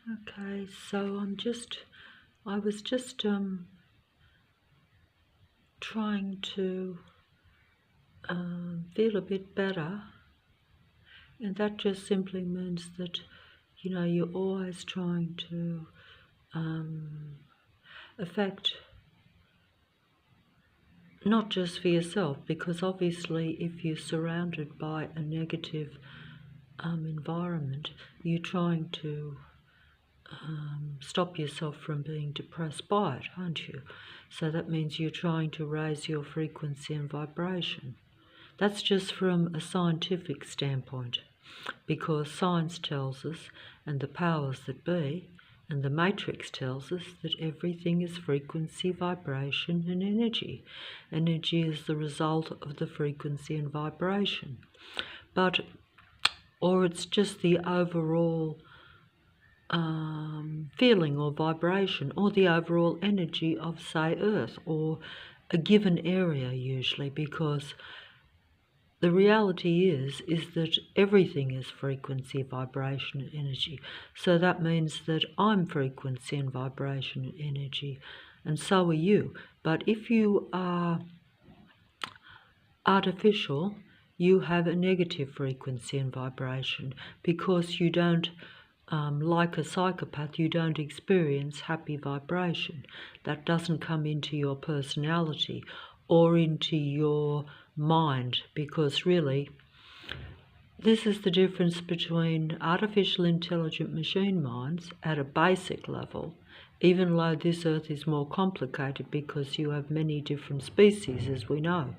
Okay, so I was just trying to feel a bit better, and that just simply means that, you're always trying to affect not just for yourself, because obviously if you're surrounded by a negative environment, you're trying to stop yourself from being depressed by it, aren't you? So that means you're trying to raise your frequency and vibration. That's just from a scientific standpoint, because science tells us, and the powers that be, and the matrix tells us that everything is frequency, vibration, and energy. Energy is the result of the frequency and vibration. Or it's just the overall feeling or vibration, or the overall energy of, say, Earth, or a given area usually, because the reality is that everything is frequency, vibration, and energy. So that means that I'm frequency and vibration and energy, and so are you. But if you are artificial, you have a negative frequency and vibration, because you don't, like a psychopath, you don't experience happy vibration. That doesn't come into your personality or into your mind, because really, this is the difference between artificial intelligent machine minds at a basic level, even though this Earth is more complicated because you have many different species, as we know.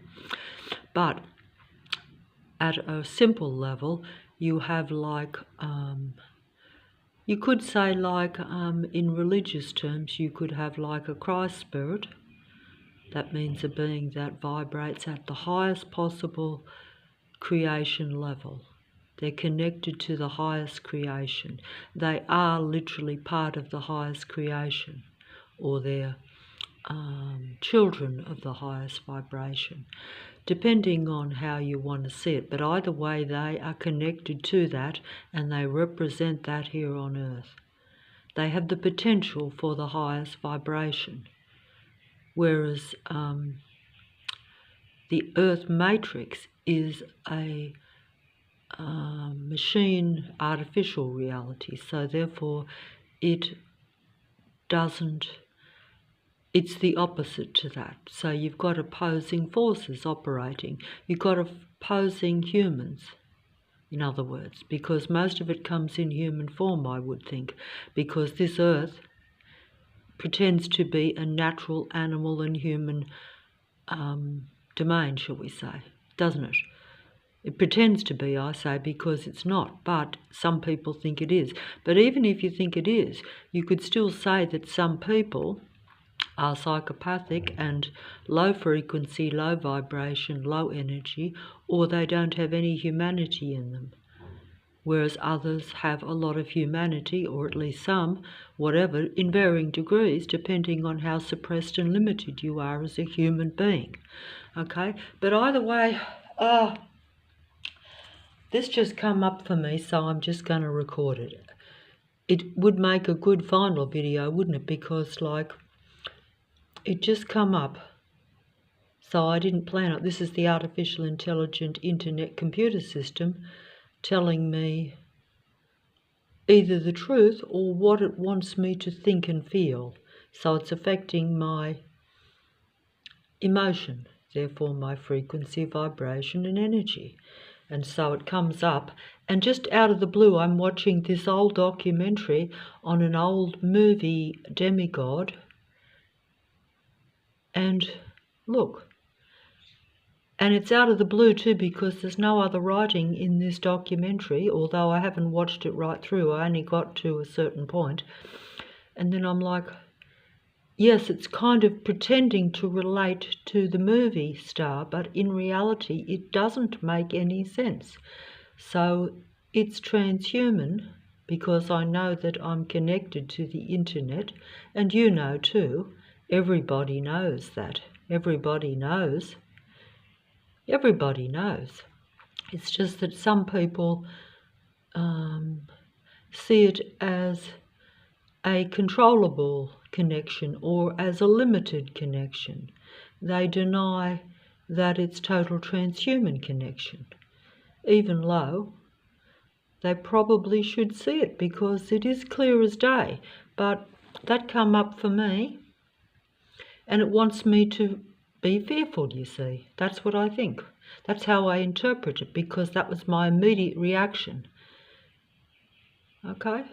But at a simple level, you have like, you could say like, in religious terms, you could have like a Christ spirit. That means a being that vibrates at the highest possible creation level. They're connected to the highest creation. They are literally part of the highest creation, or they're children of the highest vibration, depending on how you want to see it. But either way, they are connected to that, and they represent that here on Earth. They have the potential for the highest vibration, whereas the Earth matrix is a machine artificial reality, so therefore it doesn't, it's the opposite to that. So you've got opposing forces operating. You've got opposing humans, in other words, because most of it comes in human form, I would think, because this Earth pretends to be a natural animal and human domain, shall we say, doesn't it? It pretends to be, I say, because it's not, but some people think it is. But even if you think it is, you could still say that some people are psychopathic and low frequency, low vibration, low energy, or they don't have any humanity in them, whereas others have a lot of humanity, or at least some, whatever, in varying degrees, depending on how suppressed and limited you are as a human being. Okay? But either way, this just come up for me, so I'm just going to record it. It would make a good final video, wouldn't it? Because, like, it just come up. So I didn't plan it. This is the artificial intelligent internet computer system telling me either the truth or what it wants me to think and feel. So it's affecting my emotion, therefore my frequency, vibration and energy. And so it comes up, and just out of the blue I'm watching this old documentary on an old movie demigod, and look, and it's out of the blue too, because there's no other writing in this documentary, although I haven't watched it right through. I only got to a certain point, and then I'm like, yes, it's kind of pretending to relate to the movie star, but in reality it doesn't make any sense. So it's transhuman, because I know that I'm connected to the internet, and you know too. Everybody knows that. Everybody knows. Everybody knows. It's just that some people see it as a controllable connection or as a limited connection. They deny that it's total transhuman connection. Even though they probably should see it because it is clear as day. But that come up for me, and it wants me to be fearful, you see. That's what I think. That's how I interpret it, because that was my immediate reaction. Okay?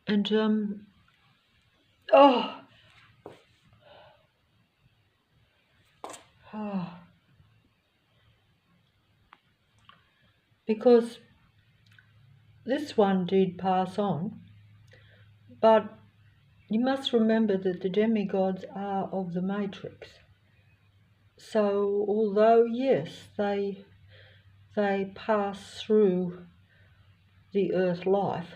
And, oh, because this one did pass on, but you must remember that the demigods are of the matrix. So although, yes, they pass through the earth life,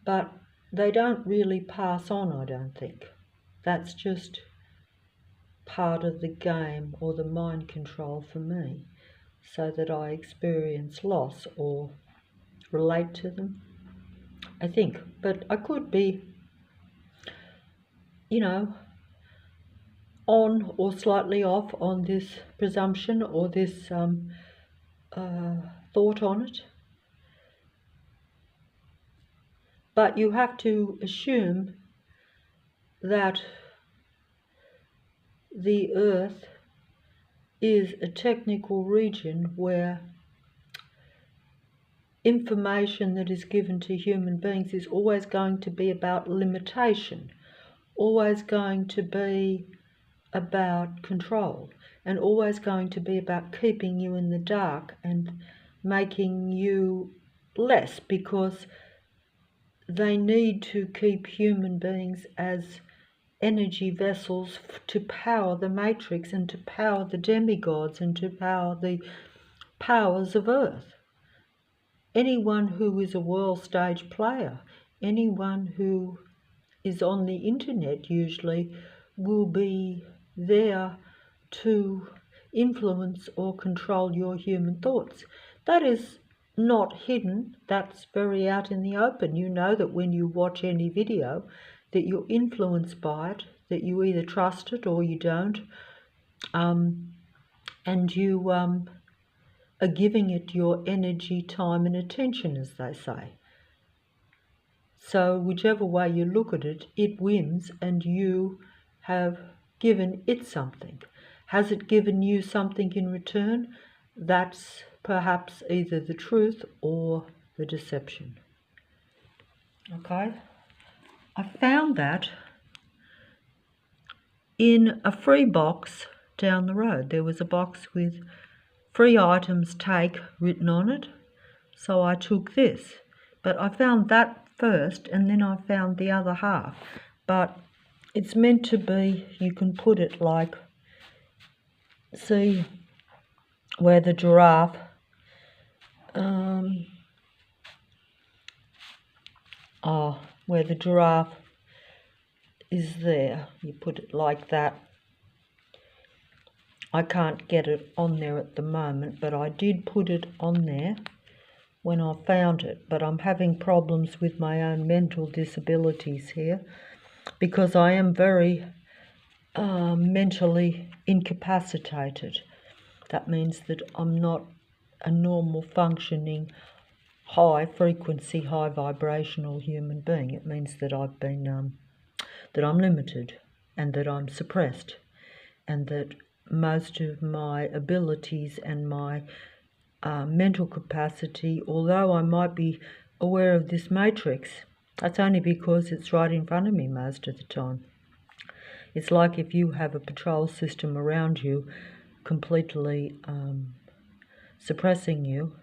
but they don't really pass on, I don't think. That's just part of the game or the mind control for me, so that I experience loss or relate to them, I think. But I could be, on or slightly off on this presumption or this thought on it. But you have to assume that the earth is a technical region where information that is given to human beings is always going to be about limitation, always going to be about control, and always going to be about keeping you in the dark and making you less, because they need to keep human beings as energy vessels to power the matrix and to power the demigods and to power the powers of earth. Anyone who is a world stage player, anyone who is on the internet usually, will be there to influence or control your human thoughts. That is not hidden, that's very out in the open. You know that when you watch any video that you're influenced by it, that you either trust it or you don't, and you are giving it your energy, time and attention, as they say. So whichever way you look at it, it wins and you have given it something. Has it given you something in return? That's perhaps either the truth or the deception. Okay? I found that in a free box down the road. There was a box with free items take written on it. So I took this. But I found that first and then I found the other half. But it's meant to be, you can put it like, see where the giraffe, where the giraffe is there. You put it like that. I can't get it on there at the moment, but I did put it on there when I found it. But I'm having problems with my own mental disabilities here because I am very mentally incapacitated. That means that I'm not a normal functioning high frequency, high vibrational human being. It means that I've been that I'm limited and that I'm suppressed, and that most of my abilities and my mental capacity, although I might be aware of this matrix, that's only because it's right in front of me most of the time. It's like if you have a patrol system around you completely suppressing you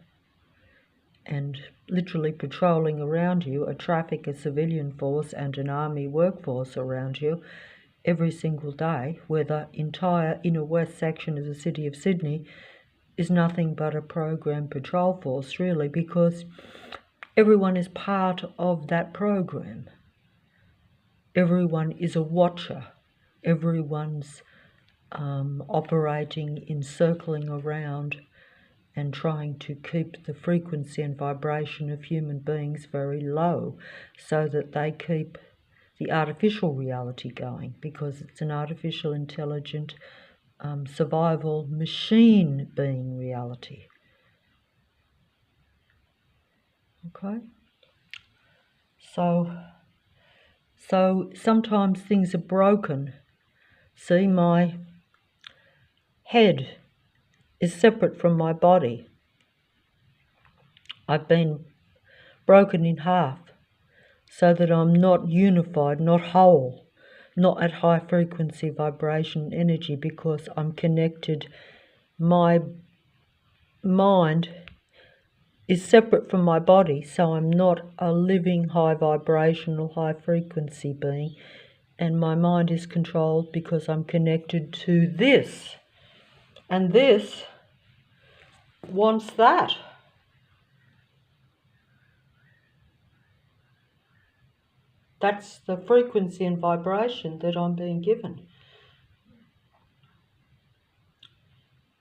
and literally patrolling around you, a traffic, a civilian force and an army workforce around you every single day, where the entire inner west section of the city of Sydney is nothing but a program patrol force, really, because everyone is part of that program. Everyone is a watcher. Everyone's operating in circling around and trying to keep the frequency and vibration of human beings very low so that they keep the artificial reality going, because it's an artificial intelligent survival machine being reality. Okay? So sometimes things are broken. See, my head is separate from my body. I've been broken in half so that I'm not unified, not whole, not at high frequency vibration energy, because I'm connected. My mind is separate from my body, so I'm not a living high vibrational, high frequency being, and my mind is controlled because I'm connected to this, and this wants that. That's the frequency and vibration that I'm being given.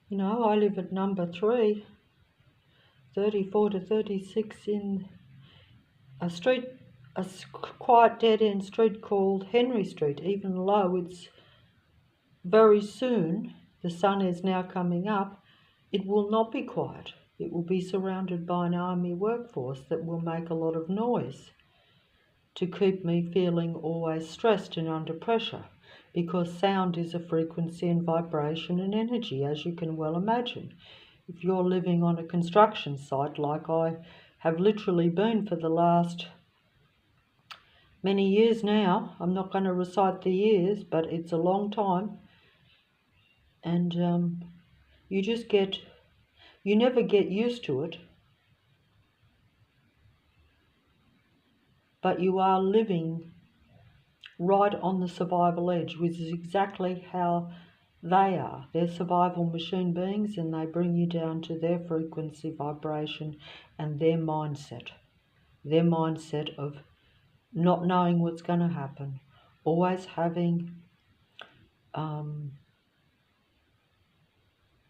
You know, I live at number 3, 34 to 36 in a quiet dead-end street called Henry Street. Even though it's very soon, the sun is now coming up, it will not be quiet. It will be surrounded by an army workforce that will make a lot of noise to keep me feeling always stressed and under pressure, because sound is a frequency and vibration and energy, as you can well imagine. If you're living on a construction site like I have literally been for the last many years now, I'm not going to recite the years, but it's a long time, and you never get used to it, but you are living right on the survival edge, which is exactly how they are. They're survival machine beings, and they bring you down to their frequency, vibration, and their mindset of not knowing what's going to happen, always having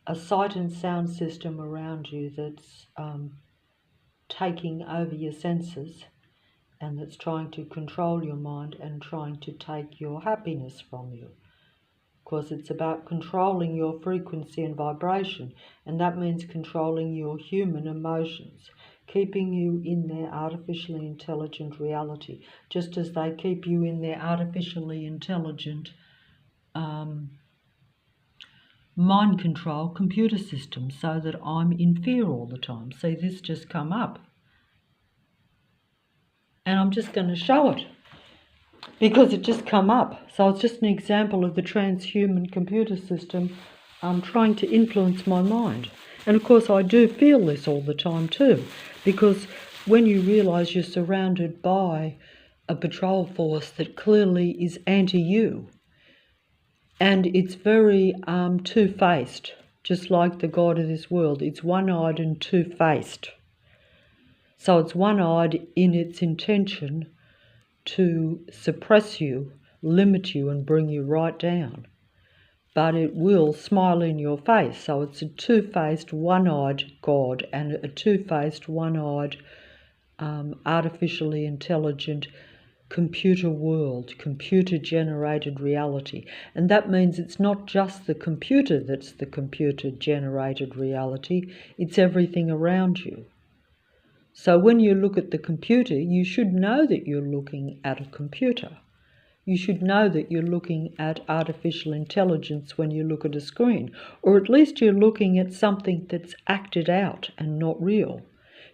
a sight and sound system around you that's taking over your senses, and that's trying to control your mind and trying to take your happiness from you. Because it's about controlling your frequency and vibration, and that means controlling your human emotions, keeping you in their artificially intelligent reality, just as they keep you in their artificially intelligent mind control computer system, so that I'm in fear all the time. See, this just come up, and I'm just going to show it because it just come up. So it's just an example of the transhuman computer system trying to influence my mind. And of course I do feel this all the time too, because when you realise you're surrounded by a patrol force that clearly is anti-you, and it's very two-faced, just like the God of this world. It's one-eyed and two-faced. So it's one-eyed in its intention to suppress you, limit you, and bring you right down. But it will smile in your face. So it's a two-faced, one-eyed God and a two-faced, one-eyed, artificially intelligent computer world, computer-generated reality. And that means it's not just the computer that's the computer-generated reality, it's everything around you. So when you look at the computer, you should know that you're looking at a computer. You should know that you're looking at artificial intelligence when you look at a screen, or at least you're looking at something that's acted out and not real.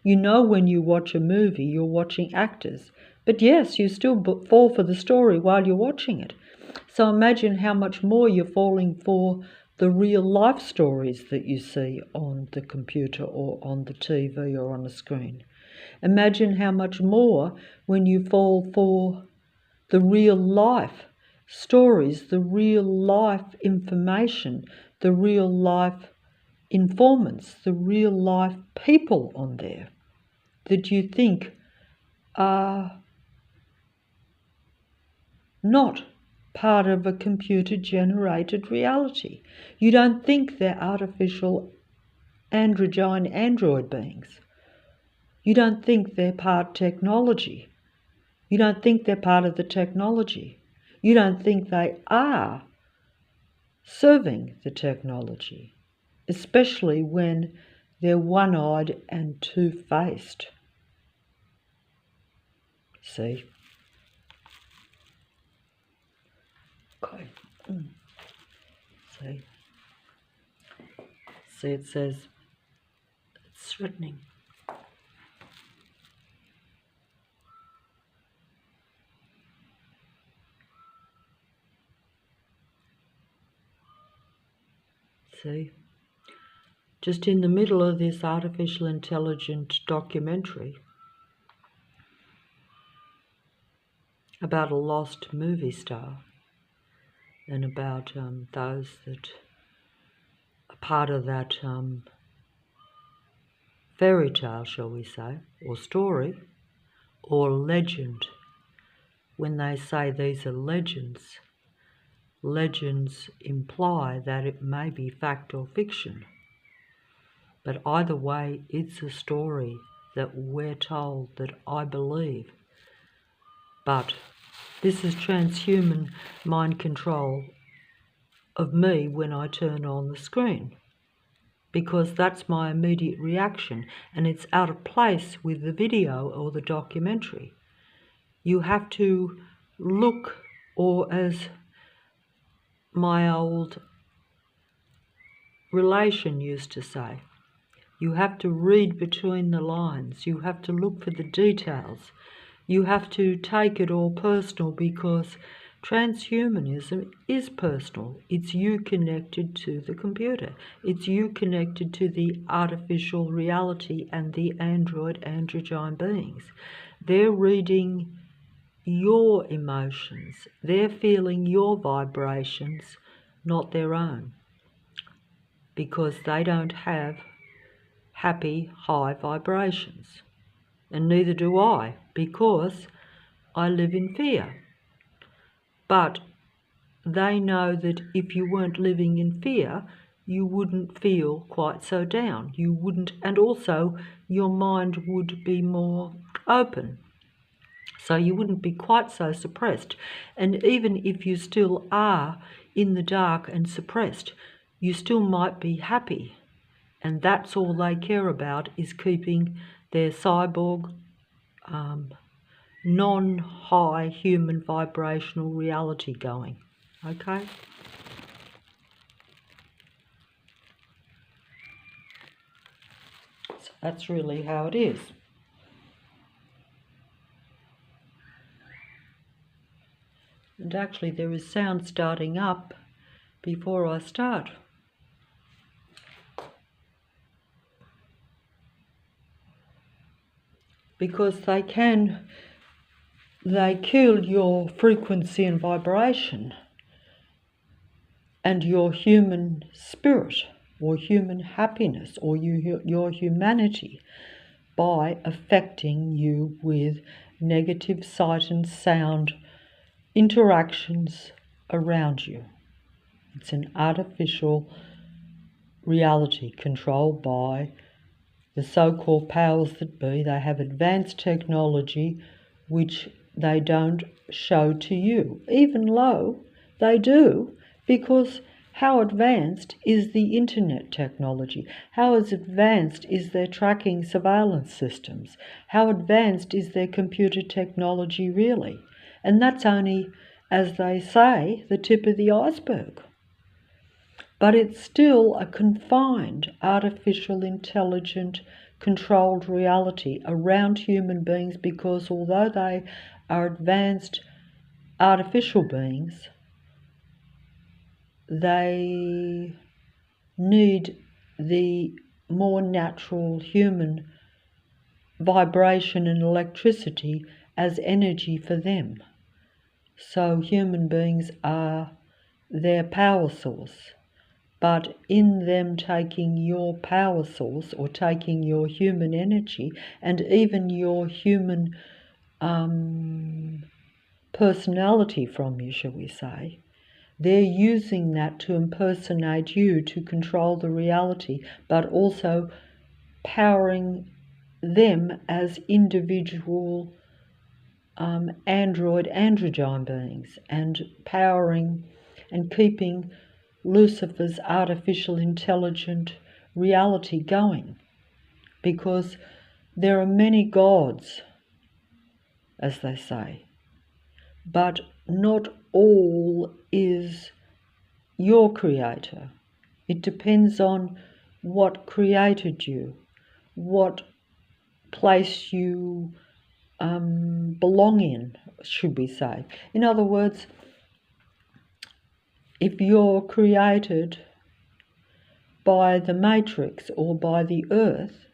You know, when you watch a movie, you're watching actors, but yes, you still fall for the story while you're watching it. So imagine how much more you're falling for the real life stories that you see on the computer or on the TV or on a screen. Imagine how much more when you fall for the real life stories, the real life information, the real life informants, the real life people on there that you think are not part of a computer-generated reality. You don't think they're artificial androgyne android beings. You don't think they're part technology. You don't think they're part of the technology. You don't think they are serving the technology, especially when they're one-eyed and two-faced. See? Okay. See? See, it says it's threatening. See? Just in the middle of this artificial intelligence documentary about a lost movie star and about those that are part of that fairy tale, shall we say, or story, or legend. When they say these are legends, legends imply that it may be fact or fiction. But either way, it's a story that we're told, that I believe. But this is transhuman mind control of me when I turn on the screen, because that's my immediate reaction, and it's out of place with the video or the documentary. You have to look, or as my old relation used to say, you have to read between the lines. You have to look for the details. You have to take it all personal, because transhumanism is personal. It's you connected to the computer. It's you connected to the artificial reality and the androgyne beings. They're reading your emotions. They're feeling your vibrations, not their own, because they don't have happy, high vibrations. And neither do I, because I live in fear. But they know that if you weren't living in fear, you wouldn't feel quite so down. You wouldn't, and also your mind would be more open. So you wouldn't be quite so suppressed. And even if you still are in the dark and suppressed, you still might be happy. And that's all they care about, is keeping their cyborg, non-high human vibrational reality going. Okay? So that's really how it is. And actually there is sound starting up before I start. Because they kill your frequency and vibration and your human spirit or human happiness or your humanity by affecting you with negative sight and sound interactions around you. It's an artificial reality controlled by the so-called powers that be. They have advanced technology which they don't show to you. Even though they do, because how advanced is the internet technology? How advanced is their tracking surveillance systems? How advanced is their computer technology really? And that's only, as they say, the tip of the iceberg. But it's still a confined, artificial, intelligent, controlled reality around human beings, because although they are advanced artificial beings, they need the more natural human vibration and electricity as energy for them. So human beings are their power source. But in them taking your power source, or taking your human energy and even your human personality from you, shall we say, they're using that to impersonate you, to control the reality, but also powering them as individual androgyne beings, and powering and keeping Lucifer's artificial intelligent reality going, because there are many gods, as they say, but not all is your creator. It depends on what created you, what place you belong in, should we say. In other words, if you're created by the matrix or by the earth,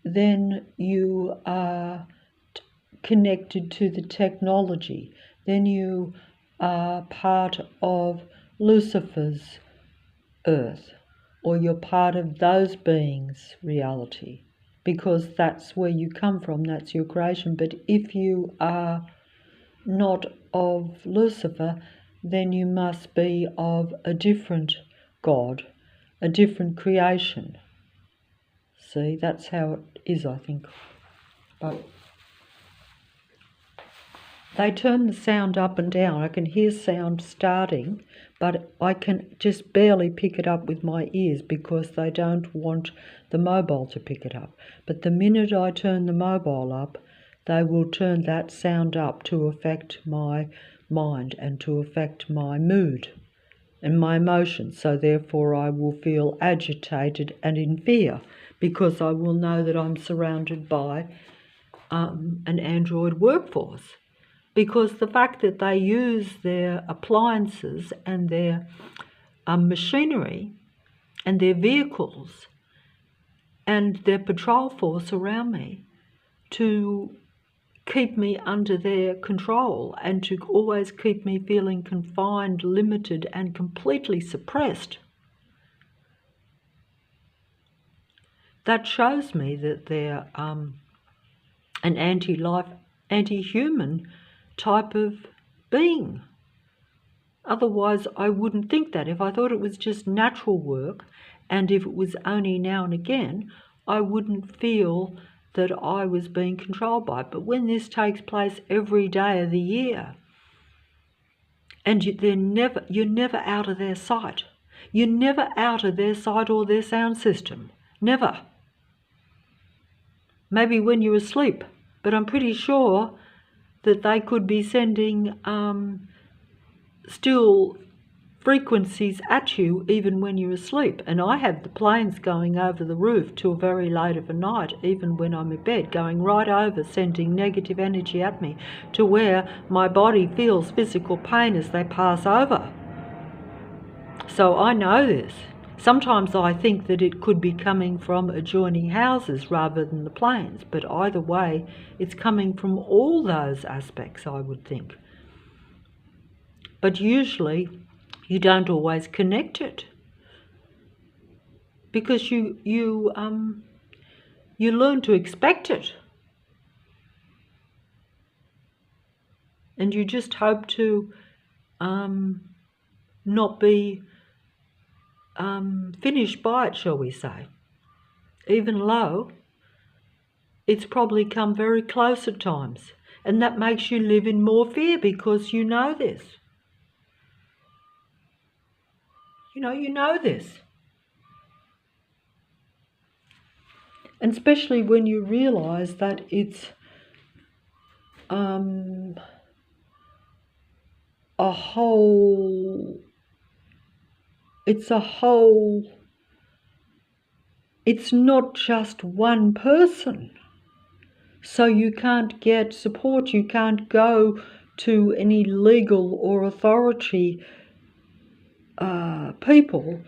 then you are connected to the technology. Then you are part of Lucifer's earth, or you're part of those beings' reality, because that's where you come from, that's your creation. But if you are not of Lucifer, then you must be of a different God, a different creation. See, that's how it is, I think. But they turn the sound up and down. I can hear sound starting, but I can just barely pick it up with my ears because they don't want the mobile to pick it up. But the minute I turn the mobile up, they will turn that sound up to affect my mind and to affect my mood and my emotions. So therefore I will feel agitated and in fear, because I will know that I'm surrounded by an android workforce. Because the fact that they use their appliances and their machinery and their vehicles and their patrol force around me to keep me under their control and to always keep me feeling confined, limited, and completely suppressed, that shows me that they're an anti-life, anti-human type of being. Otherwise, I wouldn't think that. If I thought it was just natural work, and if it was only now and again, I wouldn't feel that I was being controlled by it. But when this takes place every day of the year, and you're never out of their sight. You're never out of their sight or their sound system. Never. Maybe when you're asleep, but I'm pretty sure that they could be sending still frequencies at you even when you're asleep. And I have the planes going over the roof till very late of a night, even when I'm in bed, going right over, sending negative energy at me to where my body feels physical pain as they pass over. So I know this. Sometimes I think that it could be coming from adjoining houses rather than the planes, but either way, it's coming from all those aspects, I would think. But usually, you don't always connect it, because you learn to expect it, and you just hope to not be finished by it, shall we say. Even though it's probably come very close at times, and that makes you live in more fear because you know this. You know this. And especially when you realise that it's it's not just one person. So you can't get support, you can't go to any legal or authority people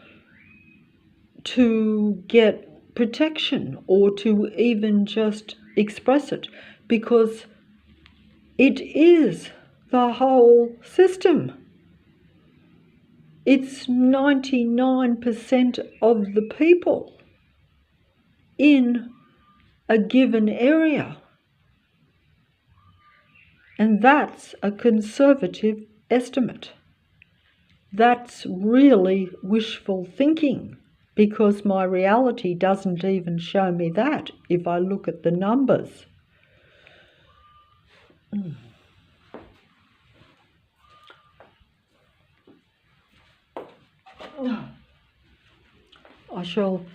to get protection or to even just express it, because it is the whole system. It's 99% of the people in a given area. And that's a conservative estimate. that's really wishful thinking, because my reality doesn't even show me that if I look at the numbers. I shall,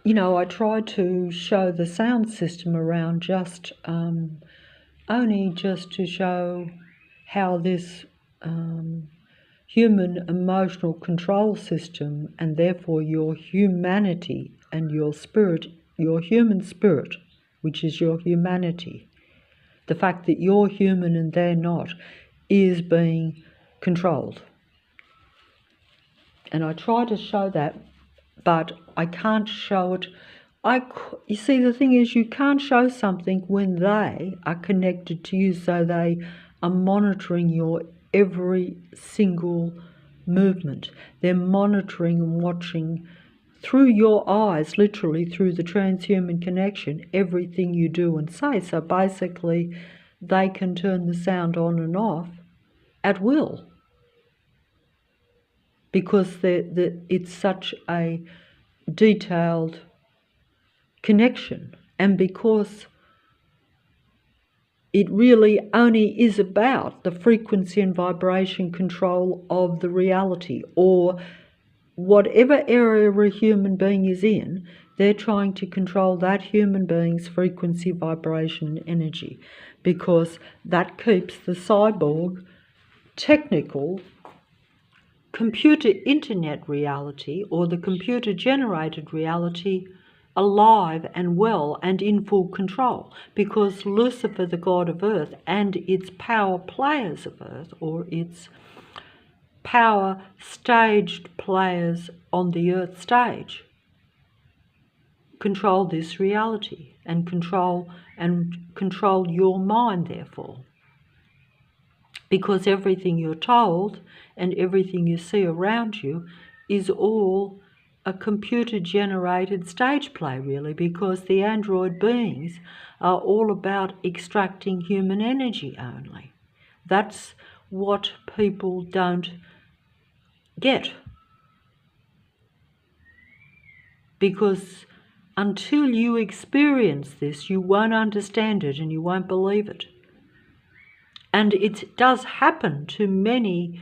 I try to show the sound system around just only just to show how this human emotional control system, and therefore your humanity and your spirit, your human spirit, which is your humanity, the fact that you're human and they're not, is being controlled. And I try to show that, but I can't show it. You see, the thing is, you can't show something when they are connected to you, so they are monitoring your every single movement. They're monitoring and watching through your eyes, literally through the transhuman connection, everything you do and say. So basically, they can turn the sound on and off at will, because it's such a detailed connection, and because it really only is about the frequency and vibration control of the reality, or whatever area a human being is in, they're trying to control that human being's frequency, vibration, and energy, because that keeps the cyborg technical computer internet reality, or the computer generated reality, alive and well and in full control, because Lucifer, the god of earth, and its power players of earth, or its power staged players on the earth stage, control this reality and control your mind, therefore. Because everything you're told and everything you see around you is all a computer-generated stage play, really, because the android beings are all about extracting human energy only. That's what people don't get. Because until you experience this, you won't understand it and you won't believe it. And it does happen to many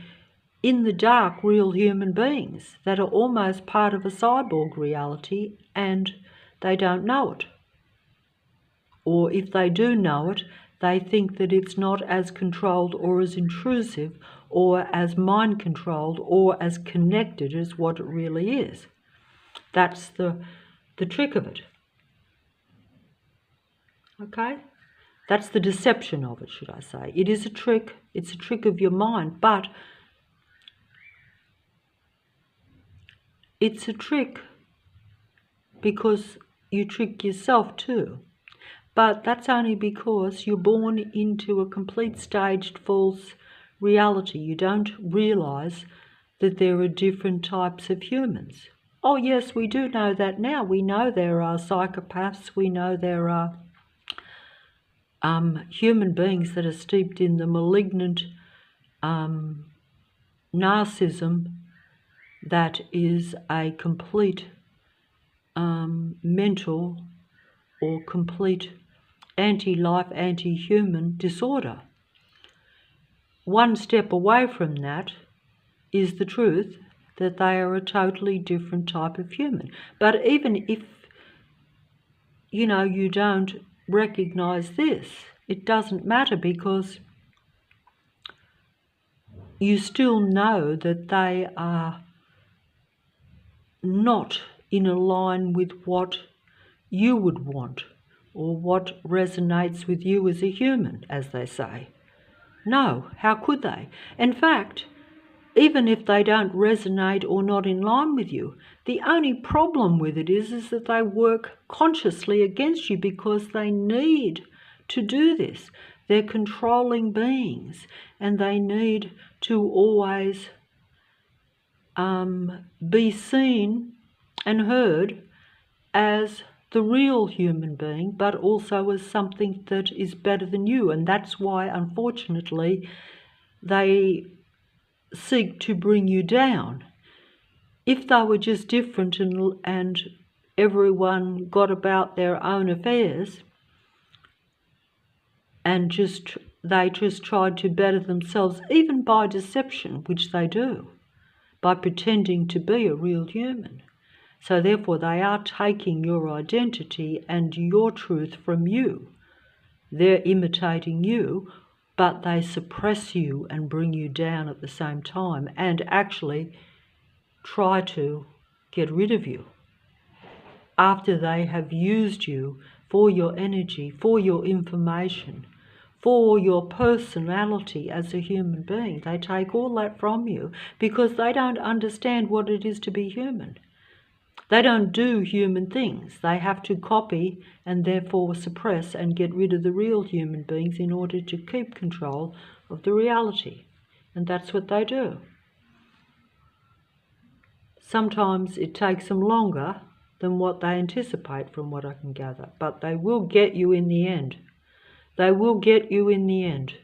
in the dark real human beings that are almost part of a cyborg reality and they don't know it. Or if they do know it, they think that it's not as controlled or as intrusive or as mind controlled or as connected as what it really is. That's the trick of it. Okay? That's the deception of it, should I say. It is a trick. It's a trick of your mind, but it's a trick because you trick yourself too. But that's only because you're born into a complete staged false reality. You don't realise that there are different types of humans. Oh yes, we do know that now. We know there are psychopaths. We know there are human beings that are steeped in the malignant narcissism that is a complete mental or complete anti-life, anti-human disorder. One step away from that is the truth that they are a totally different type of human. But even if, you don't recognize this, it doesn't matter, because you still know that they are not in a line with what you would want or what resonates with you as a human, as they say. No, how could they? In fact, even if they don't resonate or not in line with you, the only problem with it is that they work consciously against you, because they need to do this. They're controlling beings and they need to always be seen and heard as the real human being, but also as something that is better than you. And that's why, unfortunately, they seek to bring you down. If they were just different and everyone got about their own affairs and they just tried to better themselves, even by deception, which they do, by pretending to be a real human. So therefore they are taking your identity and your truth from you. They're imitating you, but they suppress you and bring you down at the same time and actually try to get rid of you after they have used you for your energy, for your information, for your personality as a human being. They take all that from you because they don't understand what it is to be human. They don't do human things. They have to copy and therefore suppress and get rid of the real human beings in order to keep control of the reality. And that's what they do. Sometimes it takes them longer than what they anticipate, from what I can gather, but they will get you in the end. They will get you in the end.